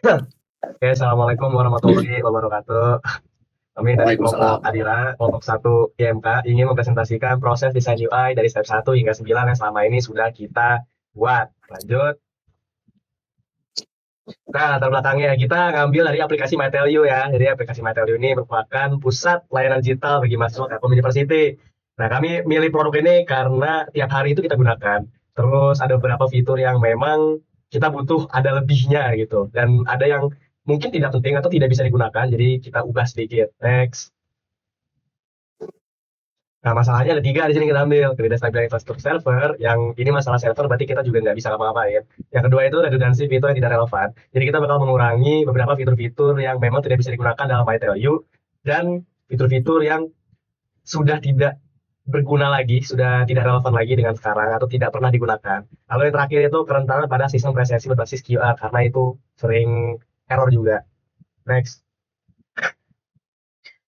Oke, Assalamualaikum warahmatullahi wabarakatuh. Kami dari kelompok Waalaikumsalam. Adira, kelompok 1 IMK, ingin mempresentasikan proses desain UI dari step 1 hingga 9 yang selama ini sudah kita buat. Lanjut. Nah, latar belakangnya kita ngambil dari aplikasi MyTelU ya. Jadi aplikasi MyTelU ini merupakan pusat layanan digital bagi mahasiswa Telkom University. Nah, kami milih produk ini karena tiap hari itu kita gunakan. Terus ada beberapa fitur yang memang kita butuh ada lebihnya gitu. Dan ada yang mungkin tidak penting atau tidak bisa digunakan, jadi kita ubah sedikit. Next. Nah, masalahnya ada tiga di sini kita ambil. Ketidakstabilan infrastruktur server, yang ini masalah server berarti kita juga nggak bisa ngapa-ngapain. Yang kedua itu redundancy fitur yang tidak relevan. Jadi kita bakal mengurangi beberapa fitur-fitur yang memang tidak bisa digunakan dalam MyTelU, dan fitur-fitur yang sudah tidak berguna lagi, sudah tidak relevan lagi dengan sekarang atau tidak pernah digunakan. Lalu yang terakhir itu kerentanan pada sistem presensi berbasis QR, karena itu sering error juga. Next.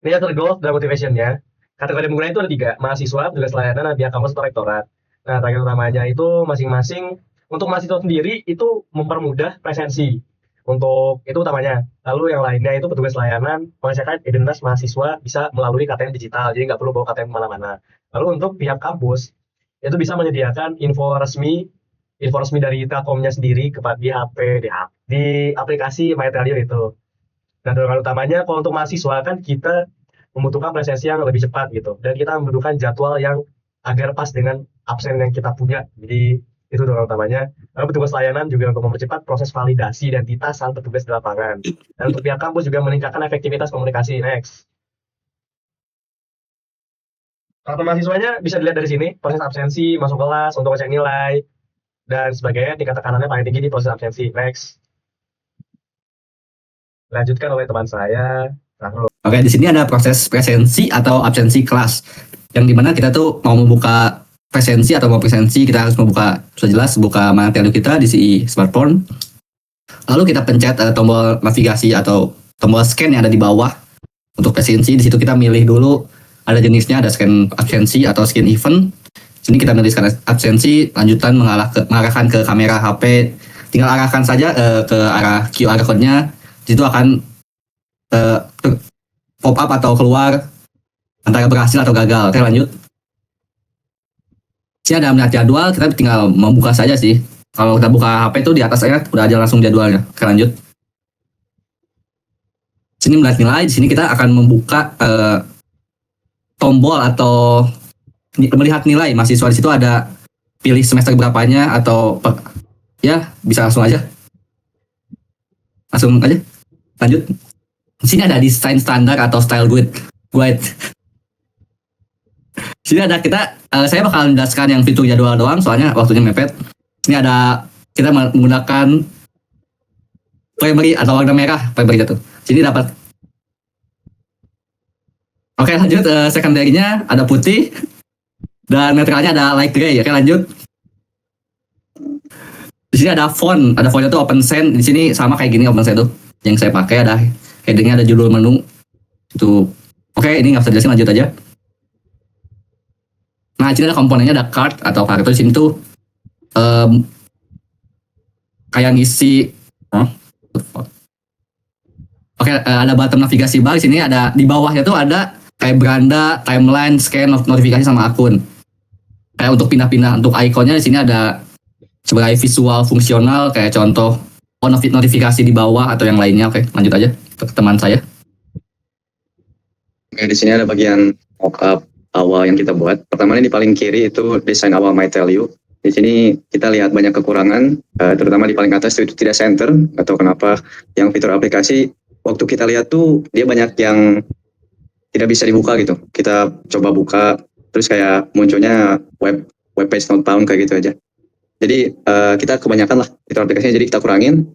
Ini atur goals dan motivation-nya. Kategori penggunaan itu ada tiga, mahasiswa, petugas layanan, dan pihak kampus atau rektorat. Nah, target utamanya itu masing-masing untuk mahasiswa sendiri itu mempermudah presensi. Untuk itu utamanya. Lalu yang lainnya itu petugas layanan, pengecekan identitas mahasiswa bisa melalui KTM digital, jadi nggak perlu bawa KTM kemana-mana. Lalu untuk pihak kampus, itu bisa menyediakan info resmi dari Telkomnya sendiri kepada di HP, di aplikasi MyTelio itu. Dan dorongan utamanya kalau untuk mahasiswa kan kita membutuhkan presensi yang lebih cepat gitu, dan kita membutuhkan jadwal yang agar pas dengan absen yang kita punya. Jadi itu dorongan utamanya. Lalu petugas layanan juga untuk mempercepat proses validasi identitas sang petugas di lapangan. Dan untuk pihak kampus juga meningkatkan efektivitas komunikasi. Next. Kalau mahasiswanya bisa dilihat dari sini, proses absensi, masuk kelas, untuk ngecek nilai, dan sebagainya. Tingkat tekanannya paling tinggi di proses absensi. Next. Lanjutkan oleh teman saya, Rahul. Oke, di sini ada proses presensi atau absensi kelas. Yang dimana kita tuh mau membuka presensi atau mau presensi, kita harus membuka, sudah jelas, buka MyTelU kita di si smartphone. Lalu kita pencet tombol navigasi atau tombol scan yang ada di bawah untuk presensi. Di situ kita milih dulu, ada jenisnya, ada scan absensi atau scan event. Sini kita milih scan absensi, lanjutan mengarahkan ke kamera HP. Tinggal arahkan saja ke arah QR code-nya. Itu akan pop up atau keluar antara berhasil atau gagal. Oke, lanjut. Sini ada melihat jadwal, kita tinggal membuka saja sih. Kalau kita buka HP itu di atas saya udah ada langsung jadwalnya. Oke, lanjut. Sini melihat nilai, di sini kita akan membuka tombol atau melihat nilai mahasiswa. Di situ ada pilih semester berapanya atau ya bisa langsung aja. Langsung aja. Lanjut. Di sini ada desain standar atau style guide. Sini ada saya bakal menjelaskan yang fitur jadwal doang, soalnya waktunya mepet. Sini ada kita menggunakan primary atau warna merah, primary itu. Sini dapat. Oke, lanjut. Secondary-nya ada putih dan netralnya ada light gray. Oke, lanjut. Di sini ada fontnya tuh OpenSend. Di sini sama kayak gini OpenSend tuh. Yang saya pakai ada headingnya, ada judul menu itu. Oke, ini nggak usah jelasin, lanjut aja. Nah, di sini ada komponennya, ada card atau kartu. Di sini tuh kayak ngisi. Oke, ada button navigasi bar. Di sini ada di bawahnya tuh ada kayak beranda, timeline, scan, notifikasi sama akun. Kayak untuk pindah-pindah untuk ikonnya di sini ada sebagai visual fungsional, kayak contoh notifikasi di bawah atau yang lainnya. Oke, lanjut aja ke teman saya. Oke, di sini ada bagian mockup awal yang kita buat. Pertama di paling kiri itu desain awal MyTelU. Di sini kita lihat banyak kekurangan, terutama di paling atas itu tidak center atau kenapa. Yang fitur aplikasi waktu kita lihat tuh dia banyak yang tidak bisa dibuka gitu. Kita coba buka, terus kayak munculnya web page not found kayak gitu aja. Jadi kita kebanyakan lah fitur aplikasinya, jadi kita kurangin.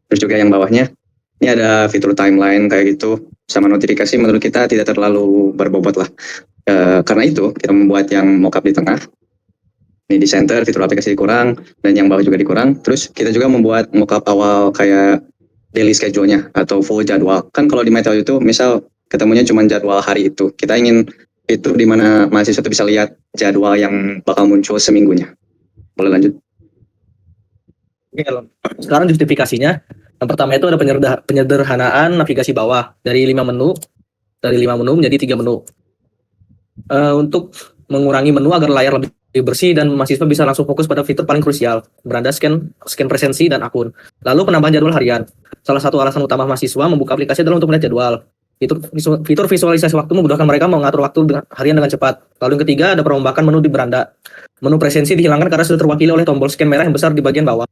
Terus juga yang bawahnya ini ada fitur timeline kayak gitu, sama notifikasi menurut kita tidak terlalu berbobot lah. Karena itu kita membuat yang mockup di tengah. Ini di center fitur aplikasi dikurang, dan yang bawah juga dikurang. Terus kita juga membuat mockup awal kayak daily schedule-nya atau full jadwal. Kan kalau di MyTelU itu misal ketemunya cuma jadwal hari itu. Kita ingin fitur di mana mahasiswa itu bisa lihat jadwal yang bakal muncul seminggunya. Boleh lanjut. Oke, sekarang justifikasinya Yang pertama itu ada penyederhanaan navigasi bawah dari 5 menu menjadi 3 menu. Untuk mengurangi menu agar layar lebih bersih dan mahasiswa bisa langsung fokus pada fitur paling krusial, beranda scan presensi dan akun. Lalu penambahan jadwal harian. Salah satu alasan utama mahasiswa membuka aplikasi adalah untuk melihat jadwal. Fitur visualisasi waktu memudahkan mereka mengatur waktu harian dengan cepat. Lalu yang ketiga ada perombakan menu di beranda. Menu presensi dihilangkan karena sudah terwakili oleh tombol scan merah yang besar di bagian bawah.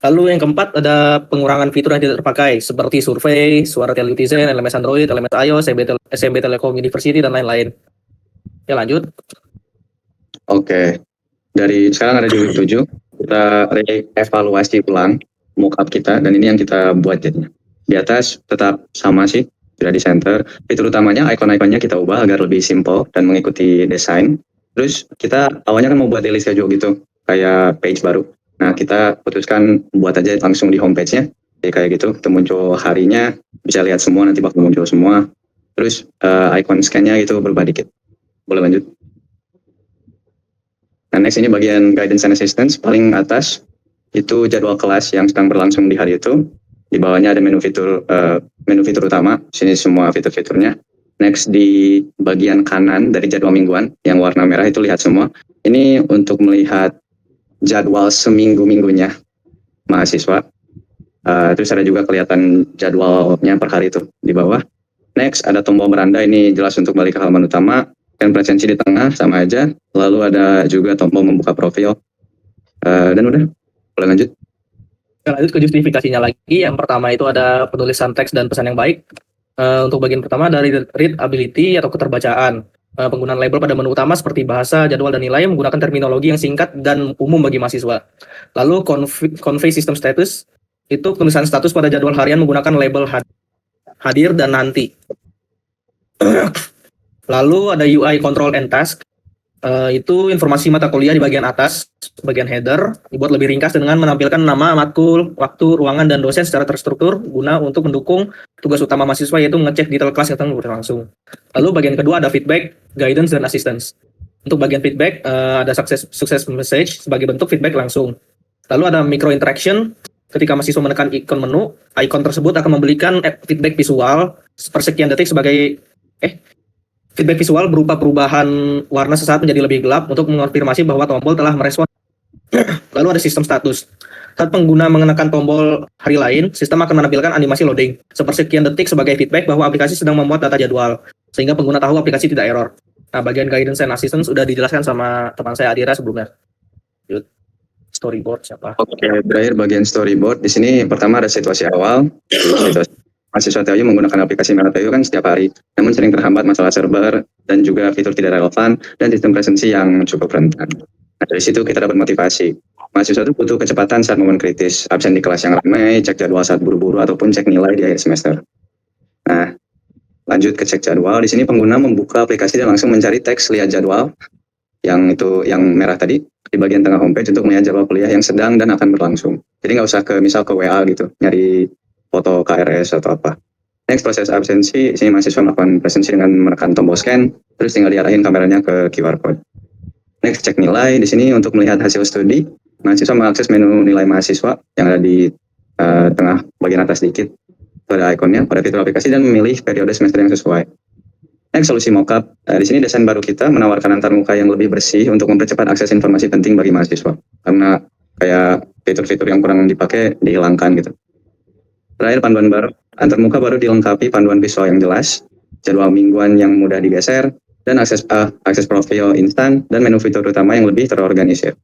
Lalu yang keempat ada pengurangan fitur yang tidak terpakai seperti survei, suara televisi, LMS Android, LMS iOS, SMB Telkom University dan lain-lain. Ya lanjut. Oke. Dari sekarang ada di week 7, kita evaluasi ulang mockup kita dan ini yang kita buat jadinya. Di atas tetap sama sih, sudah di center. Fitur utamanya icon-iconnya kita ubah agar lebih simple dan mengikuti desain. Terus kita awalnya kan mau buat daily schedule gitu, kayak page baru. Nah, kita putuskan buat aja langsung di homepage-nya. Jadi kayak gitu, kita muncul harinya, bisa lihat semua, nanti bakal muncul semua. Terus icon scan-nya itu berubah dikit. Boleh lanjut. Nah, next ini bagian guidance and assistance. Paling atas, itu jadwal kelas yang sedang berlangsung di hari itu. Di bawahnya ada menu fitur utama. Sini semua fitur-fiturnya. Next di bagian kanan dari jadwal mingguan, yang warna merah itu lihat semua. Ini untuk melihat jadwal seminggu-minggunya mahasiswa. Terus ada juga kelihatan jadwalnya per hari itu di bawah. Next ada tombol beranda, ini jelas untuk balik ke halaman utama. Dan presensi di tengah sama aja. Lalu ada juga tombol membuka profil. Dan udah, boleh lanjut. Lanjut ke justifikasinya lagi. Yang pertama itu ada penulisan teks dan pesan yang baik. Untuk bagian pertama dari readability atau keterbacaan. Penggunaan label pada menu utama seperti bahasa, jadwal, dan nilai menggunakan terminologi yang singkat dan umum bagi mahasiswa. Lalu convey system status, itu penulisan status pada jadwal harian menggunakan label hadir dan nanti. Lalu ada UI control and task, itu informasi mata kuliah di bagian atas, bagian header, dibuat lebih ringkas dengan menampilkan nama, matkul, waktu, ruangan, dan dosen secara terstruktur guna untuk mendukung tugas utama mahasiswa yaitu mengecek detail kelas yang tengah berlangsung. Lalu bagian kedua ada feedback, guidance, dan assistance. Untuk bagian feedback ada success message sebagai bentuk feedback langsung. Lalu ada micro interaction, ketika mahasiswa menekan ikon menu, icon tersebut akan memberikan feedback visual sepersekian detik sebagai feedback visual berupa perubahan warna sesaat menjadi lebih gelap untuk mengonfirmasi bahwa tombol telah merespon. Lalu ada sistem status. Saat pengguna mengenakan tombol hari lain, sistem akan menampilkan animasi loading sepersekian detik sebagai feedback bahwa aplikasi sedang memuat data jadwal, sehingga pengguna tahu aplikasi tidak error. Nah, bagian guidance and assistance sudah dijelaskan sama teman saya Adira sebelumnya. Storyboard siapa? Oke, terakhir bagian storyboard. Di sini pertama ada situasi awal. Situasi mahasiswa TU menggunakan aplikasi Merah TU kan setiap hari, namun sering terhambat masalah server dan juga fitur tidak relevan dan sistem presensi yang cukup rentan. Nah, dari situ kita dapat motivasi. Mahasiswa itu butuh kecepatan saat momen kritis, absen di kelas yang ramai, cek jadwal saat buru-buru, ataupun cek nilai di akhir semester. Nah, lanjut ke cek jadwal. Di sini pengguna membuka aplikasi dan langsung mencari teks lihat jadwal, yang merah tadi, di bagian tengah homepage untuk melihat jadwal kuliah yang sedang dan akan berlangsung. Jadi nggak usah misal ke WA gitu, nyari foto KRS atau apa. Next, proses absensi. Di sini mahasiswa melakukan presensi dengan menekan tombol scan, terus tinggal diarahin kameranya ke QR code. Next, cek nilai. Di sini untuk melihat hasil studi, mahasiswa mengakses menu nilai mahasiswa yang ada di tengah bagian atas sedikit. Pada ikonnya, pada fitur aplikasi, dan memilih periode semester yang sesuai. Next, solusi mockup. Di sini desain baru kita menawarkan antarmuka yang lebih bersih untuk mempercepat akses informasi penting bagi mahasiswa. Karena kayak fitur-fitur yang kurang dipakai dihilangkan gitu. Terakhir, panduan baru. Antarmuka baru dilengkapi panduan visual yang jelas, jadwal mingguan yang mudah digeser, dan akses profil instan, dan menu fitur utama yang lebih terorganisir.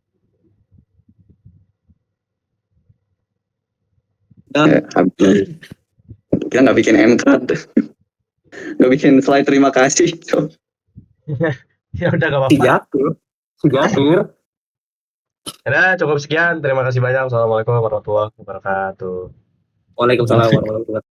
Kita nggak bikin end card, nggak bikin slide terima kasih. Ya udah gak apa-apa. Sigatur. Ya, cukup sekian. Terima kasih banyak. Assalamualaikum warahmatullahi wabarakatuh. Waalaikumsalam warahmatullahi wabarakatuh.